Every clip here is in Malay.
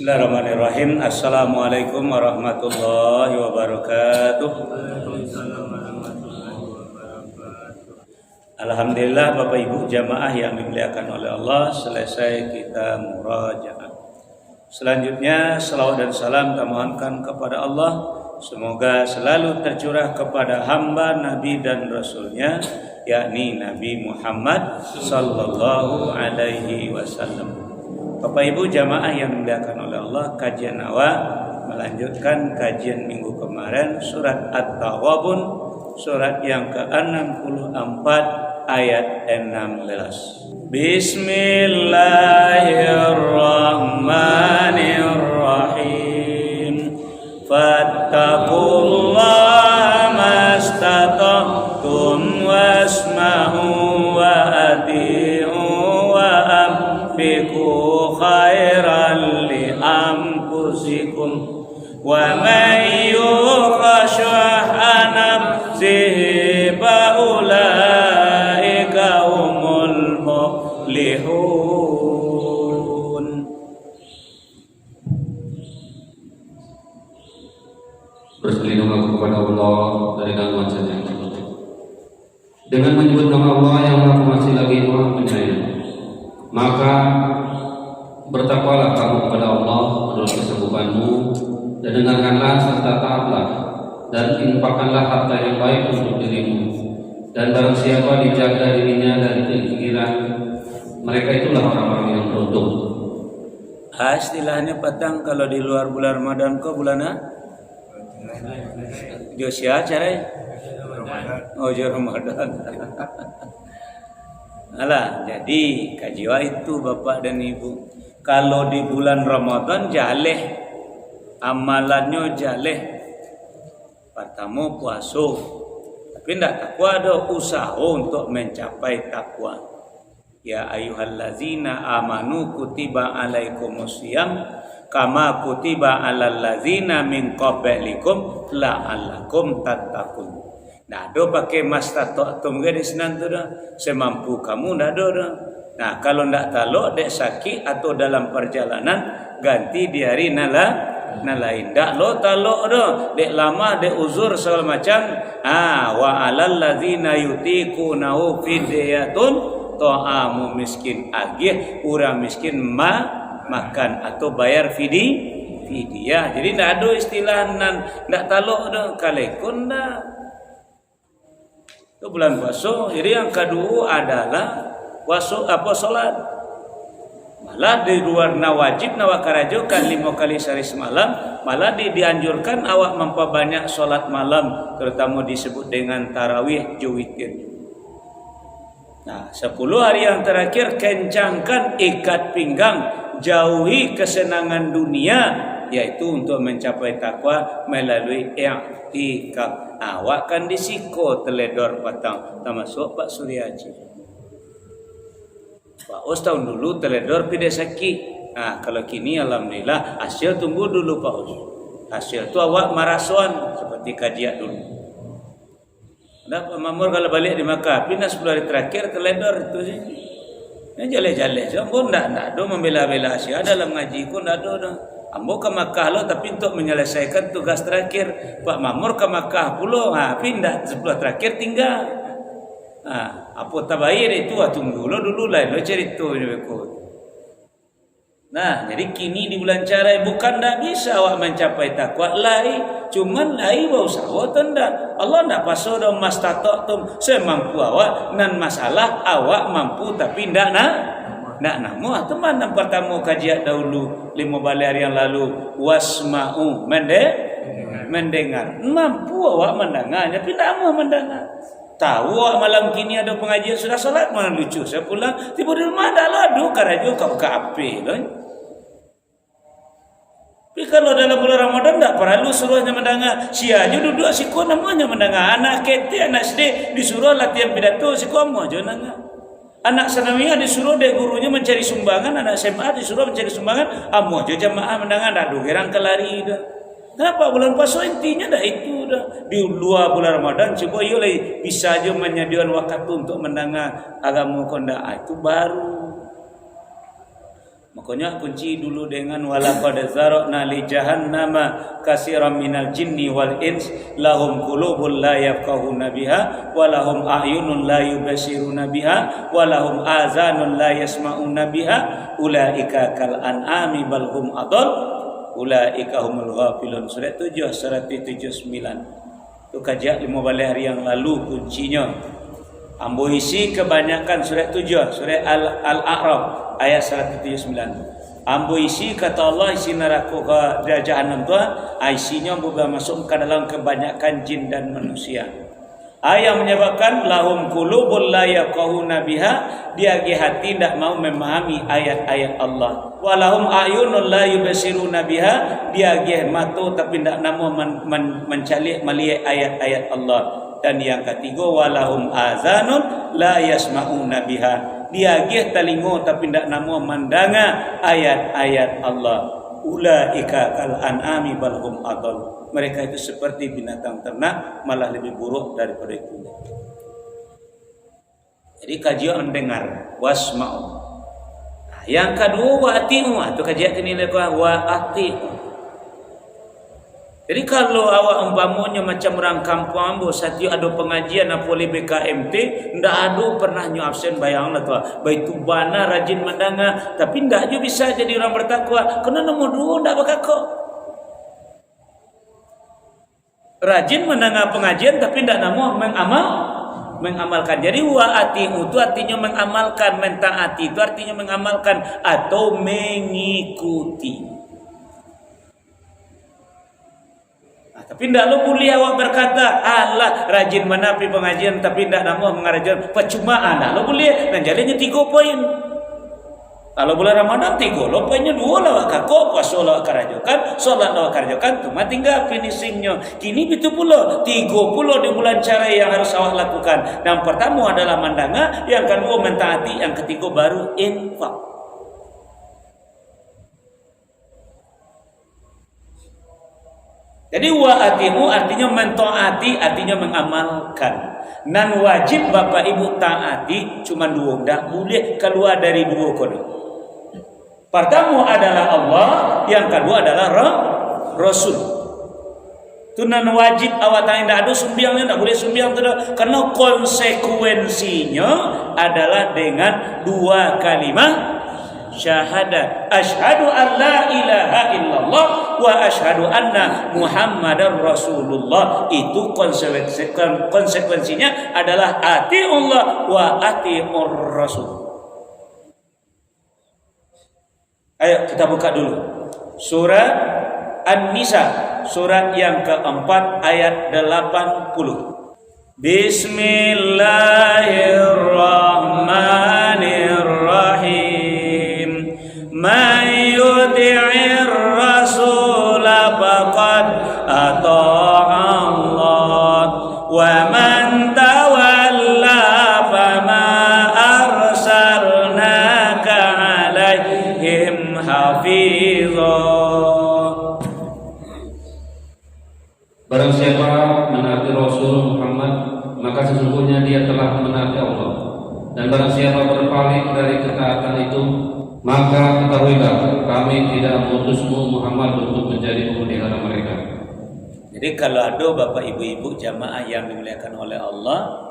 Bismillahirrahmanirrahim. Assalamualaikum warahmatullahi wabarakatuh. Alhamdulillah Bapak Ibu jamaah yang dimuliakan oleh Allah, selesai kita murajaah. Selanjutnya salawat dan salam kita mohonkan kepada Allah, semoga selalu tercurah kepada hamba Nabi dan Rasulnya, yakni Nabi Muhammad sallallahu alaihi wasallam. Bapak Ibu jamaah yang dimuliakan oleh Allah, kajian awal melanjutkan kajian minggu kemarin surat At-Taghabun, surat yang ke-64 ayat 16. Bismillahirrahmanirrahim. Fattaqullaha mastata'tum wasma'u wa ati'u wa anfiqu khairan li anfusikum wa may yuqa syuhha nafsihi fa ulaika humul muflihun. Berselindung aku kepada Allah dari gangguan setan. Dengan menyebut nama Allah yang Maha Pengasih lagi Maha Penyayang, maka bertakwalah kamu kepada Allah menurut kesanggupanmu, dan dengarkanlah serta taatlah, dan infakkanlah harta yang baik untuk dirimu. Dan barang siapa dijaga dirinya dari kegigiran, mereka itulah orang-orang yang beruntung. Istilahnya patang kalau di luar bulan Ramadan kok bulan Josia caranya? Oh, Ramadan. Alah, jadi kajiwa itu Bapak dan Ibu. Kalau di bulan Ramadan jaleh, amalannya jaleh, pertama puasa, tapi tidak takwa, ada usaha untuk mencapai takwa. Ya ayyuhallazina amanu kutiba alaikumusiyam kama kutiba alal ladzina min qablikum la'allakum tattaqun. Nah, do pakai mastata'tum ge di sinan tu dah. Semampu kamu dah do dah. Nah, kalau ndak talok dek sakit atau dalam perjalanan, ganti di hari nalain. Ndak lo talok dah. Dek lama, dek uzur segala macam. Wa alal ladzina yutiqunahu fidyatun ta'amu miskin. Agih orang miskin makan atau bayar fidyah. Jadi ndak ada istilah ndak talok dah. Kalekun dah. Itu bulan puasa. Jadi yang kedua adalah solat. Malah di luar nawajib nawakarajokan 5 kali sehari semalam, malah dianjurkan awak memperbanyak solat malam, terutama disebut dengan tarawih witir. Nah, 10 hari yang terakhir kencangkan ikat pinggang, jauhi kesenangan dunia, yaitu untuk mencapai takwa melalui i'tikaf. Awak kan disiko teledor patang, termasuk Pak Suryaji. Pak Us tahun dulu teledor pide sakit. Nah, kalau kini alhamdulillah hasil tunggu dulu Pak Us. Hasil tu awak marason seperti kajian dulu. Nah, Pak Mamur kalau balik di Makkah, pindah 10 hari terakhir teledor itu sih. Ini jale-jale. Ambo ndak do membela-bela Asia dalam ngaji ku ndak do. Ambo ke Makkah lo tapi untuk menyelesaikan tugas terakhir. Pak Mamur ke Makkah pula, pindah 10 terakhir tinggal. Apa tabayir itu tunggu lo dulu lah lo cerita berikut. Nah, jadi kini di bulan Carai bukan ndak bisa awak mencapai takwa lai, cuman lai bau sawo tanda. Allah ndak paso do mastata'tum, semampu awak nan masalah awak mampu tapi ndak namu teman yang pertama kajian dahulu 5 hari yang lalu wasma'u mendengar. Mampu awak mendengar tapi tidak mau mendengar. Tahu awak malam kini ada pengajian sudah salat mana lucu. Saya pulang tiba di rumah dah ladu karajo kau ke api loh. Tapi kalau dalam bulan Ramadan tak perlu suruhnya mendengar. Si aja duduk siko namanya mendengar. Anak kete anak SD disuruh latihan pidato siko mau aja mendengar. Anak sanawiyah disuruh dari gurunya mencari sumbangan, anak SMA disuruh mencari sumbangan, amu aja jamaah mendengar dah gerang kelari dah. Kenapa bulan puasa intinya dah itu dah. Di luar bulan Ramadan coba yo bisa aja menyediakan waktu untuk mendengar agama konda itu baru. Makanya kunci dulu dengan walaqad zara'na li jahannama katsiran minal jinni wal ins lahum qulubun la yafqahuna biha wa lahum a'yunun la yubsiruna biha wa lahum azanun la yasma'una biha ulaika kal an'ami bal hum adall ulaika humul ghafilun. Surat 7 179. Itu kajian 5 hari yang lalu kuncinya. Ambo isi kebanyakan surat 7, surat Al-A'raf ayat 179. Ambo isi kata Allah isi neraka jahanam tu, isinya bukan masuk ke dalam kebanyakan jin dan manusia. Ayat menyebabkan lahum qulubul la yaqahuna biha, dia hati tidak mau memahami ayat-ayat Allah. Walahum ayunun la yubsiruna biha, dia mata tapi tidak mau mencalik melihat ayat-ayat Allah. Dan yang ketiga walahum azanun la yasma'una biha, dia telinga tapi tidak namo mendengar ayat-ayat Allah. Ulaika kal an'ami bal hum adall, mereka itu seperti binatang ternak, malah lebih buruk daripada itu. Jadi kajian mendengar wasma'u. Nah, yang kedua wa ati'u, itu kajian ini wa ati'u. Jadi kalau awak umpamanya macam orang kampung ambo satyo ada pengajian apa oleh BKMT, ndak ada pernah nyu absen bayanglah tu. Baitu bana rajin mendengar, tapi ndak juga bisa jadi orang bertakwa. Kena nombor 2 ndak bakakok. Rajin mendengar pengajian tapi ndak namo mengamalkan. Jadi wa ati'u itu artinya mengamalkan, mentaati itu artinya mengamalkan atau mengikuti. Tapi tidak lo boleh awak berkata, Allah rajin menapi pengajian tapi tidak nak mau mengajar percuma. Tidak lo boleh. Dan jadinya 3 poin. Kalau bulan Ramadan 3, lo poinnya 2 lah kakak puasa lah karajokan, solat lah karajokan, cuma tinggal finishingnya. Kini itu pula 30 di bulan cara yang harus awak lakukan. Yang pertama adalah mendengar, yang kedua mentaati, yang ketiga baru infak. Jadi wa ati'u artinya mentaati, artinya mengamalkan. Dan wajib bapak ibu taati cuma 2, tidak boleh keluar dari 2 kono. Pertama adalah Allah, yang kedua adalah Rasul. Itu nan wajib awak tak ada sumbiangnya, tidak boleh sumbiang tidak, karena konsekuensinya adalah dengan 2 kalimat syahadat. Asyhadu an la ilaha illallah wa asyhadu anna Muhammadar Rasulullah. Itu konsekuensinya adalah ati'ullah wa ati'ur Rasul. Ayo kita buka dulu surat An-Nisa, surat yang keempat ayat 80. Bismillahirrahmanirrahim. Man yuti'ir rasul faqad ata'allah wa man tawalla fama arsalnaka alaihim hafizah. Barang siapa menaati Rasul Muhammad, maka sesungguhnya dia telah menaati Allah. Dan barang siapa berpaling dari ketaatan itu, maka ketahuilah kami tidak mengutusmu Muhammad untuk menjadi pemelihara mereka. Jadi kalau ada bapak ibu-ibu jamaah yang dimuliakan oleh Allah,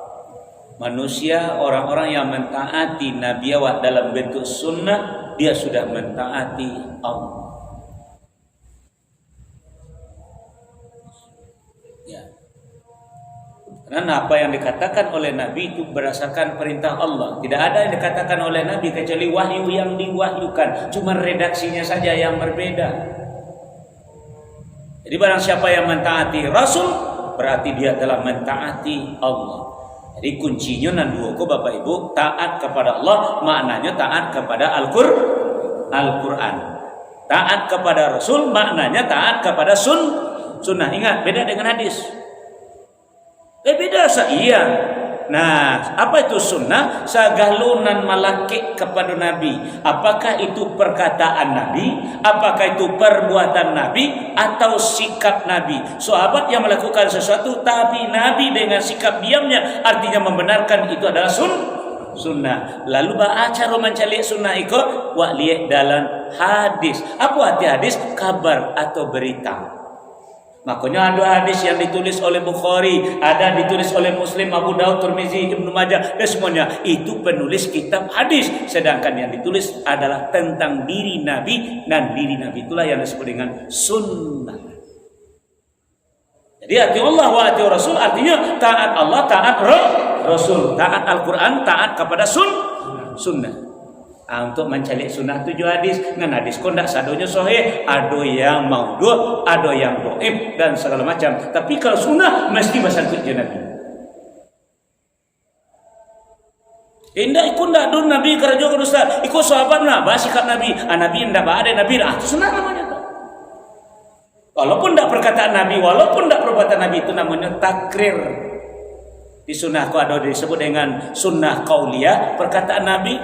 manusia orang-orang yang mentaati Nabi awak dalam bentuk sunnah, dia sudah mentaati Allah. Ya. Karena apa yang dikatakan oleh Nabi itu berdasarkan perintah Allah. Tidak ada yang dikatakan oleh Nabi kecuali wahyu yang diwahyukan. Cuma redaksinya saja yang berbeda. Jadi barang siapa yang mentaati Rasul, berarti dia telah mentaati Allah. Jadi kuncinya nan 2 bapak ibu, taat kepada Allah maknanya taat kepada Al-Quran. Taat kepada Rasul maknanya taat kepada sunnah. Ingat, beda dengan hadis. Beda iya. Nah, apa itu sunnah? Sagalunan malaki kepada Nabi. Apakah itu perkataan Nabi? Apakah itu perbuatan Nabi? Atau sikap Nabi? Sahabat yang melakukan sesuatu tapi Nabi dengan sikap diamnya, artinya membenarkan itu adalah sunnah. Lalu baca mencari sunnah iko wa lihat dalam hadis. Apa arti hadis? Kabar atau berita. Makanya ada hadis yang ditulis oleh Bukhari, ada ditulis oleh Muslim, Abu Daud, Tirmizi, Ibnu Majah, dan semuanya itu penulis kitab hadis. Sedangkan yang ditulis adalah tentang diri Nabi, dan diri Nabi itulah yang disebut dengan sunnah. Jadi hati Allah wa hati Rasul artinya taat Allah, taat Rasul, taat Al-Quran, taat kepada sunnah. Untuk mencari sunnah 7 hadis. Dengan hadis kok tidak sadonya sahih, ada yang maudhu', ada yang dhaif dan segala macam. Tapi kalau sunnah mesti bersangkut je Nabi. Indah ikut ndak dun Nabi kerja ke ustaz. Ikut sahabat lah, bahas sikap Nabi. Nabi ndak ada Nabi lah. Itu sunnah namanya. Walaupun tidak perkataan Nabi, walaupun tidak perbuatan Nabi, itu namanya takrir. Di sunnah ada disebut dengan sunnah qauliyah, perkataan Nabi,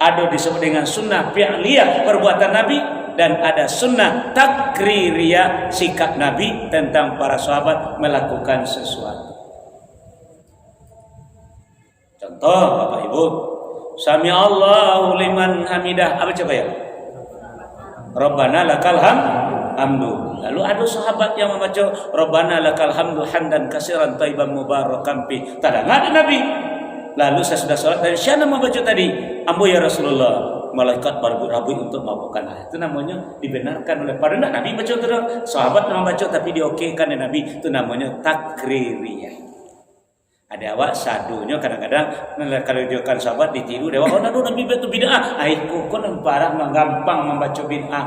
ada disebut dengan sunnah fi'liyah, perbuatan Nabi, dan ada sunnah takririyah, sikap Nabi tentang para sahabat melakukan sesuatu. Contoh Bapak Ibu, Sami Allahu liman hamidah, apa coba ya? Rabbana lakal hamdu. Lalu ada sahabat yang membaca Rabbana lakal hamdu hamdan katsiran thayyiban mubarakan fi. Tak ada Nabi. Lalu saya sudah salat dan siapa membaca tadi? Ambo ya Rasulullah. Malaikat berberabu untuk mabukkan. Itu namanya dibenarkan oleh para Nabi baca terus. Sahabat membaca tapi diokekan oleh Nabi. Itu namanya takririyah. Ada awak sadunya kadang-kadang kalau diokan sahabat ditiru dewa Nabi itu bid'ah. Aiku kon parah gampang membaca bid'ah.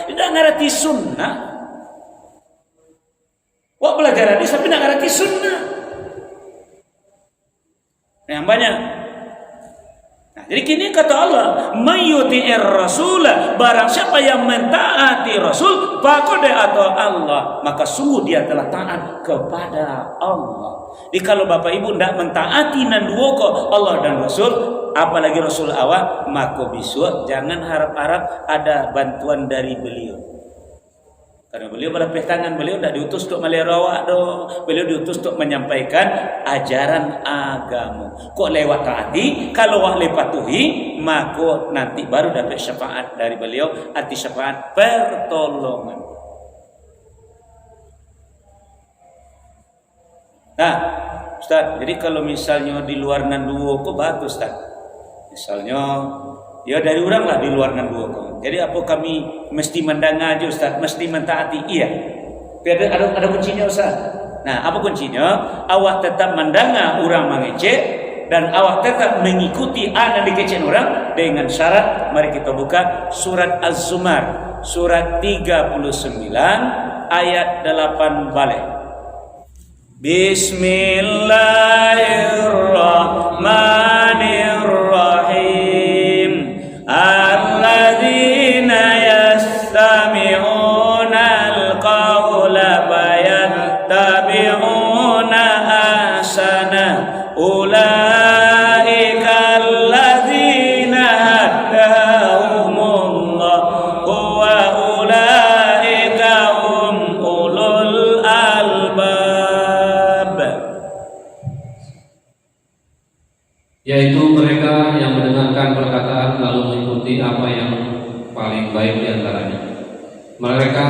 Tidak ngerti sunnah. Wah belajar hadis tapi tidak ngerti sunnah. Yang banyak. Nah, jadi kini kata Allah, mayyuti'ir rasul, barang siapa yang mentaati Rasul, faqad atau Allah, maka sungguh dia telah taat kepada Allah. Jadi kalau Bapak Ibu tidak mentaati nan duoko Allah dan Rasul, apalagi Rasul awak, maka bisu jangan harap-harap ada bantuan dari beliau. Karena beliau pada tangan beliau tidak diutus untuk melerawak doh. Beliau diutus untuk menyampaikan ajaran agama. Kok lewat taati, kalau wak lepatuhi, maka nanti baru dapat syafaat dari beliau, arti syafaat pertolongan. Nah, Ustaz, jadi kalau misalnya di luar nanduo kok bagus Ustaz. Misalnya ya dari orang lah di luar nanduo kok. Jadi apa kami mesti mendengar aja Ustaz, mesti mentaati? Iya. Ada kuncinya Ustaz. Nah, apa kuncinya? Awak tetap mendengar orang mengecek dan awak tetap mengikuti anak dikecek orang dengan syarat. Mari kita buka surat Az-Zumar, surat 39 ayat 8 balik. Bismillahirrahmanirrahim. Alladzina yastami'una al-qawla fayattabi'una ahsana. Ulaika alladzina hadahumullah wa ulaika hum ulul albab. Yaitu mereka yang mendengarkan perkataan lalu mengikuti apa yang paling baik di antaranya. Mereka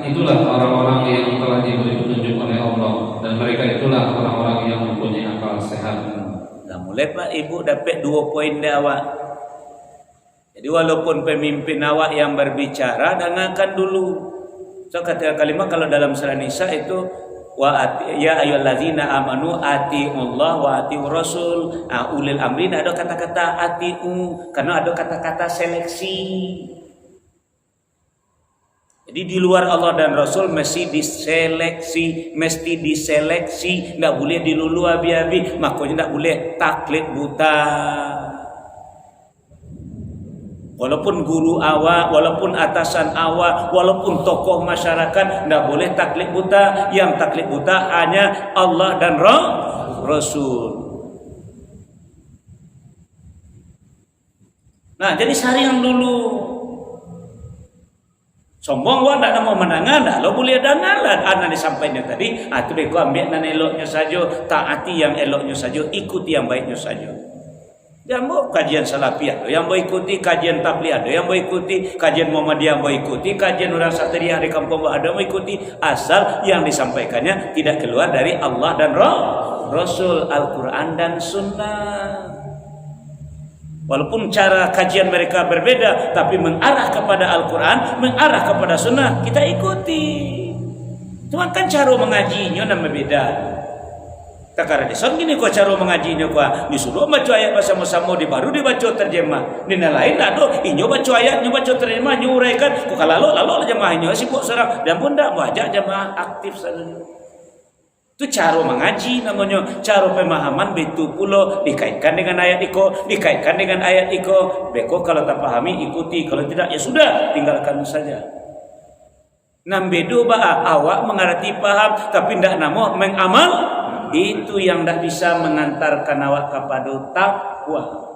itulah orang-orang yang telah diberi petunjuk oleh Allah, dan mereka itulah orang-orang yang mempunyai akal sehat. Nah, mulai Pak Ibu dapat 2 poin dari awak. Jadi walaupun pemimpin awak yang berbicara, dengarkan dulu. So kata kalimat kalau dalam surah Nisa itu ya ayyuhallazina amanu atiiullah wa atiiur rasul. Ulil amri ada kata-kata atiu karena ada kata-kata seleksi. Jadi di luar Allah dan Rasul mesti diseleksi, tidak boleh dilulu abi-abi, makanya tidak boleh taklid buta. Walaupun guru awak, walaupun atasan awak, walaupun tokoh masyarakat, tidak boleh taklid buta. Yang taklid buta hanya Allah dan Rasul. Nah, jadi saring dulu. Sombong wah tidak mau mendengar, dah lo boleh dengar lah. Anak disampaikan tadi, itu beko ambil yang eloknya saja, taati yang eloknya saja, ikuti yang baiknya saja. Yang mau kajian Salafiyah, yang mau ikuti kajian Tabligh, yang mau ikuti kajian Muhammadiyah, mau ikuti kajian orang Satria di kampung ada, mau ikuti, asal yang disampaikannya tidak keluar dari Allah dan Rasul, Al-Quran dan Sunnah. Walaupun cara kajian mereka berbeda, tapi mengarah kepada Al-Quran, mengarah kepada Sunnah, kita ikuti. Cuma kan cara mengajinya nama beda. Takara deson gini kok cara mengajinya kok disuruh baca ayat bersama-sama baru dibaca terjemah. Dina lain ado inyo baca ayat nyo baca terjemah nyo uraikan kok lalu jemaahnya sibuk serang dan pun ndak wajah jemaah aktif saja. Itu cara mengaji namanya, cara pemahaman betu pulo dikaitkan dengan ayat iko, dikaitkan dengan ayat iko. Beko kalau tak pahami ikuti, kalau tidak ya sudah tinggalkan saja. Nambedo ba awak mengerti paham tapi ndak namo mengamal. Itu yang tidak bisa mengantarkan awak kepada takwa.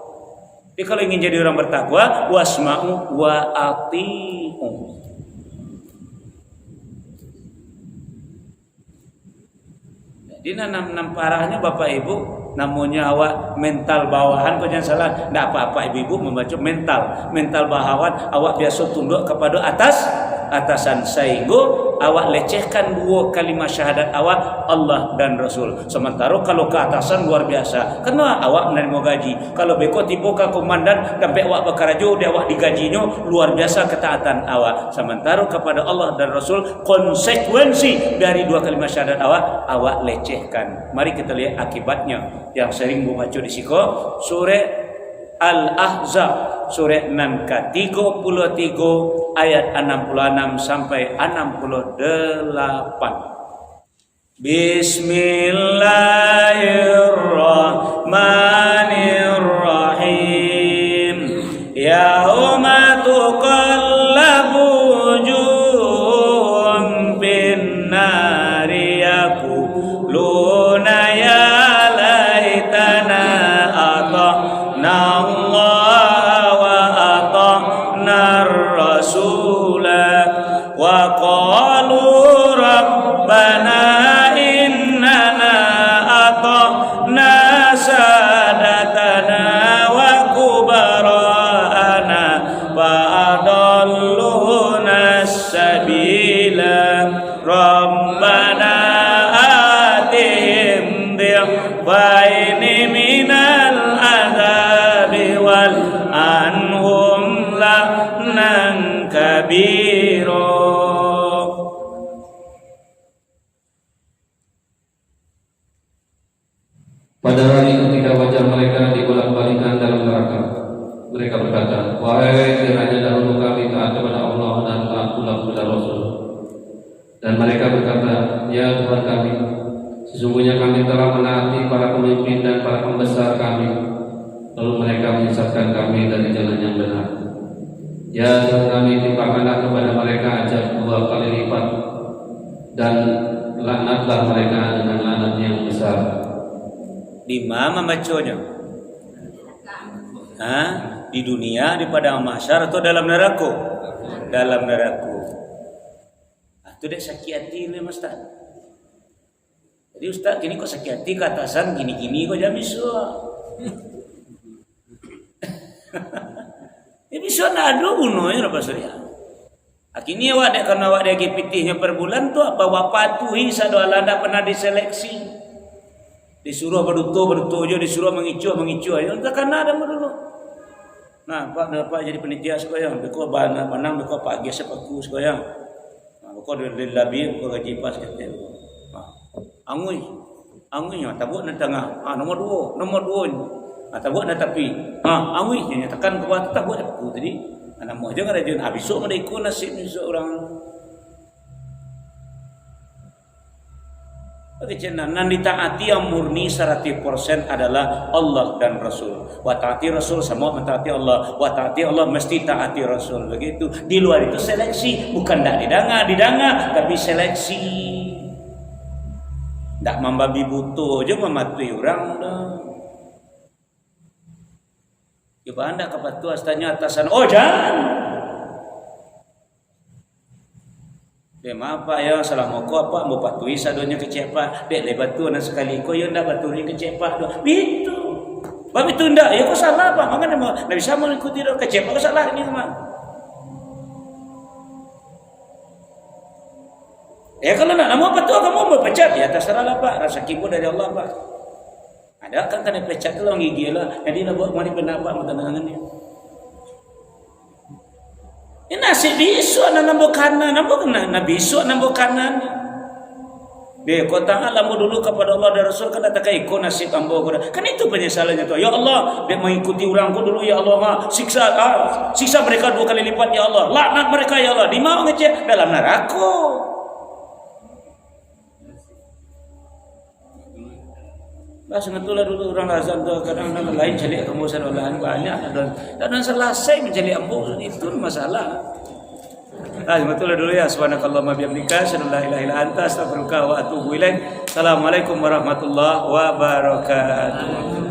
Jadi kalau ingin jadi orang bertakwa, wasma'u wa ati'u. Jadi nam parahnya Bapak Ibu, namanya awak mental bawahan kau jangan salah. Tidak apa-apa ibu-ibu membaca mental bawahan awak biasa tunduk kepada atasan sehingga awak lecehkan dua kalimat syahadat awak Allah dan Rasul. Sementara kalau ke atasan luar biasa, karena awak menerima gaji. Kalau beko tiba ke komandan sampai awak bekerja, dia awak digajinya luar biasa ketaatan awak. Sementara kepada Allah dan Rasul konsekuensi dari dua kalimat syahadat awak lecehkan. Mari kita lihat akibatnya yang sering membaca di siko surah Al-Ahzab surah 6 ke-33 ayat 66 sampai 68. Bismillahirrahmanirrahim. Yauma tuqallabu wujuhum bin nari yaquluna ya laitana ata'na Allah wa ata'na ar-rasula wa qalu rabbana innana ata'na sadatana wa kubara'ana fa adalluna as-sabila rabbana atihim dhi'faini minal adzabi wal anhum la'nan kabira. Pada hari ketika wajah mereka dibolak-balikan dalam neraka, mereka berkata, wahai kiranya dahulu kami taat kepada Allah dan taat pula kepada Rasul. Dan mereka berkata, ya Tuhan kami, sesungguhnya kami telah menaati para pemimpin dan para pembesar kami, lalu mereka menyesatkan kami dari jalan yang benar. Ya Tuhan kami, timpakanlah kepada mereka ajab 2 kali lipat, dan laknatlah mereka dengan laknat yang besar. Di mana membacanya? Di dunia, di padang mahsyar atau dalam neraka? Dalam neraka. Itu dek sakit hati ni Ustaz. Jadi Ustaz kini kok sakit hati ke atasan gini-gini kok jangan bisa. Ya bisa nak ada gunanya apa surya. Akhirnya awak dek karena awak dek pitihnya per bulan tu apa awak patuhi sadoala ndak pernah diseleksi. Disuruh berduto je, disuruh mengicu aja. Entah karena ada dulu. Nah, Pak jadi penitia sekoyang, beko banang beko pagi sepaku sekoyang. Nah, beko dari labi beko gaji pas kata. Nah, angui nya tabuk na tengah. Nomor 2. Tabuk na tapi. Angui nya tekan ke bawah tabuk aku tadi. Anak mau aja ngarajun besok ada ikut nasib seorang. Nan ditaati yang murni 100% adalah Allah dan Rasul. Wa taati Rasul sama mentaati Allah. Wa taati Allah mesti taati Rasul. Begitu. Di luar itu seleksi, bukan tidak didanga, tapi seleksi. Tidak membabi butuh aja mematuhi orang dah. Coba anda kapatu astanya atasan. Oh jangan. Dia maaf Pak ya, salah mau apa mau patuhi sadonya kecepak. Dek lebat tu anak sekali ko yo ndak baturi kecepak do. Itu. Bab itu enggak, ya kau salah Pak. Makanya Nabi bisa mengikuti kecepa kau salah ini mah. Ya kalau nak nama apa tu kamu berpecat ya terserahlah Pak. Rezeki pun dari Allah Pak. Ada kan kena pecat tu orang gigi lah. Jadi nak buat mari pendapat tangan ni. Ini nasi bisu nak nambah kanan, nambah kena nak bisu nambah kanan. Dia kata Allah mau dulu kepada Allah dan Rasul kan tak ikut nasib ambo kan itu penyesalannya tu. Ya Allah, dia mengikuti orangku dulu ya Allah, siksa mereka 2 kali lipat ya Allah. Laknat mereka ya Allah. Di mau ngecek dalam neraka. Lah sebetulnya dulu orang azan tu kadang-kadang lain cari kamu salahan banyak dan selesai mencari ambo itu masalah. Sebetulnya dulu ya subhanakallahumma bihamdika asyhadu an la ilaha illa anta astaghfiruka wa atubu ilaik. Assalamualaikum warahmatullahi wabarakatuh.